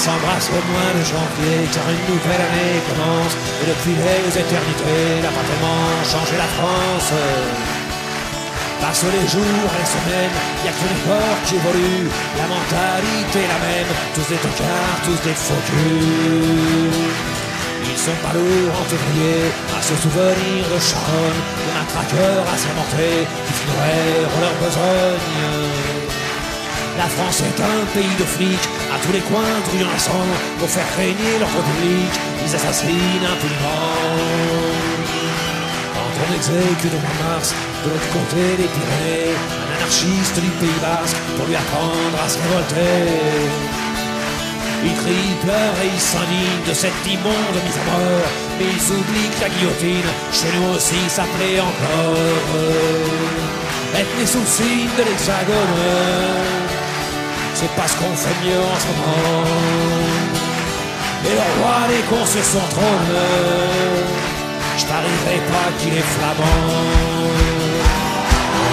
s'embrassent au mois de janvier, car une nouvelle année commence. Et depuis les éternités, n'a pas tellement changé la France. Passent les jours et les semaines, y a que les corps qui évoluent. La mentalité est la même, tous des tocards, tous des faux culs. Ils sont pas lourds en février, à se souvenir de Charonne, de matraqueurs assermentés qui figurèrent leur besogne. La France est un pays de flics, à tous les coins grouillant à sang, pour faire régner leur public, ils assassinent impunément. Quand on exécute au mois de mars, de l'autre côté des Pyrénées, un anarchiste du Pays Basque, pour lui apprendre à se révolter. Ils crient, pleurent et ils s'indignent de cette immonde mise à mort, mais ils oublient que la guillotine, chez nous aussi, s'appelait encore. Être né sous le signe de l'Hexagone, c'est parce qu'on fait mieux en ce moment. Et le roi des cons sur son trône, je parierai pas qu'il est flamand.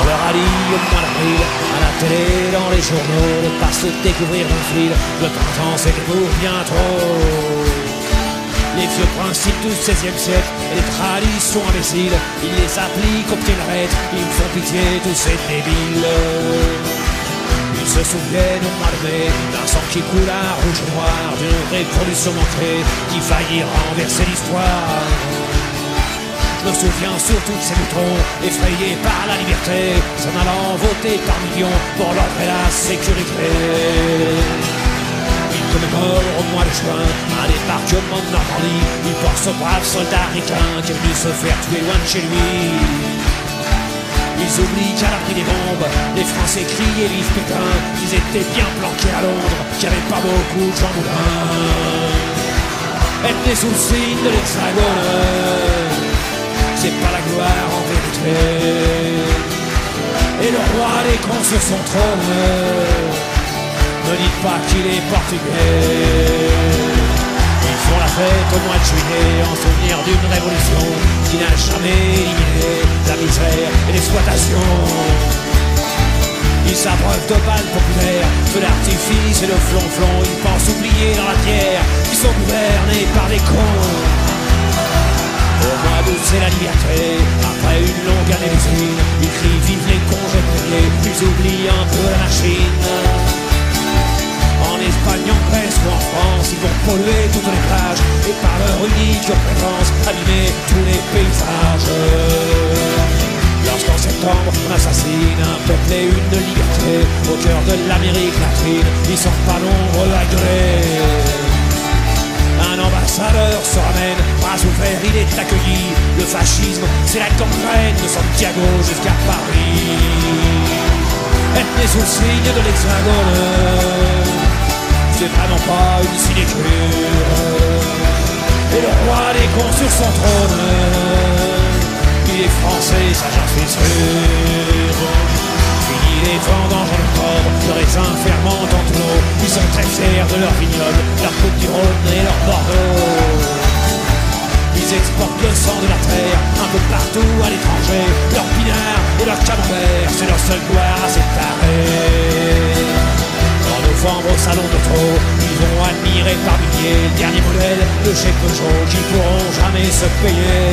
On leur a dit au mois d'avril, à la télé, dans les journaux, de pas se découvrir d'un fil, le printemps c'était pour bientôt. Les vieux principes du XVIe siècle et les traditions imbéciles, ils les appliquent au pied de l'arête, ils me font pitié tous ces débiles. Ils se souviennent au mois de mai d'un sang qui coule à rouge et noir, d'une révolution manquée qui faillit renverser l'histoire. Je me souviens surtout de ces moutons effrayés par la liberté, s'en allant voter par millions pour l'ordre et la sécurité. Ils commémorent au mois de juin un débarquement de Normandie, ils portent ce brave soldat ricain qui est venu se faire tuer loin de chez lui. Ils oublient qu'à l'abri des bombes, les Français criaient vive Pétain, qu'ils étaient bien planqués à Londres, qu'il n'y avait pas beaucoup de Jean Moulin. Être né sous le signe de l'Hexagone, c'est pas la gloire en vérité. Et le roi des cons sur son trône, ne dites pas qu'il est portugais. Ils font la fête au mois de juillet en souvenir d'une révolution qui n'a jamais éliminé la misère et l'exploitation. Ils s'abreuvent de balles populaires, de l'artifice et de flonflon. Ils pensent oublier dans la pierre qu'ils sont gouvernés par des cons. Au mois d'août c'est la liberté, après une longue année d'usine, ils crient vive les congés payés, ils oublient un peu la machine. En Espagne, en Grèce ou en France, ils vont polluer toutes les plages et par leur unique présence abîmer tous les paysages. Lorsqu'en septembre on assassine un peuple et une liberté au cœur de l'Amérique latine, ils sont pas nombreux à gueuler. Un ambassadeur se ramène, bras ouverts, il est accueilli. Le fascisme, c'est la gangrène de Santiago jusqu'à Paris. Être né sous le signe de l'Hexagone, c'est vraiment pas une sinécure. Et le roi des cons sur son trône, il est français, ça j'en suis sûr. Fini les vendanges en octobre, le raisin fermente en tonneau. Ils sont très fiers de leur vignoble, leur coupe du Rhône et leur Bordeaux. Ils exportent le sang de la terre un peu partout à l'étranger. Leur pinard et leur camembert, c'est leur seule gloire à s'étarer. En novembre au salon d'auto, ils vont admirer par milliers le dernier modèle de chez Peugeot qu'ils pourront jamais se payer.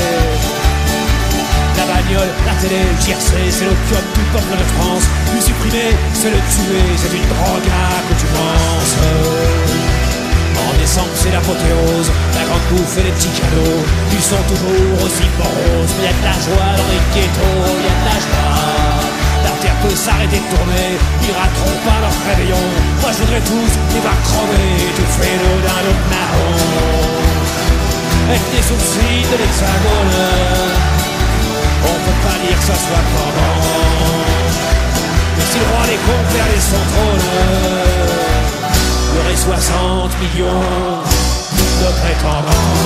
La bagnole, la télé, le GRC, c'est l'opium du peuple de France. Lui supprimer, c'est le tuer, c'est une drogue à accoutumance. En décembre, c'est l'apothéose, la grande bouffe et les petits cadeaux. Ils sont toujours aussi moroses, mais y a de la joie dans les ghettos, y a de la joie. La terre peut s'arrêter de tourner, ils rateront pas leur réveillon. Moi je voudrais tous les voir crever, étouffés d'un autre marron. Être né sous le signe de l'Hexagone, on peut pas dire que ça soit pendant. Mais si le roi des cons perdait son trône, il y aurait 60 millions de prétendants.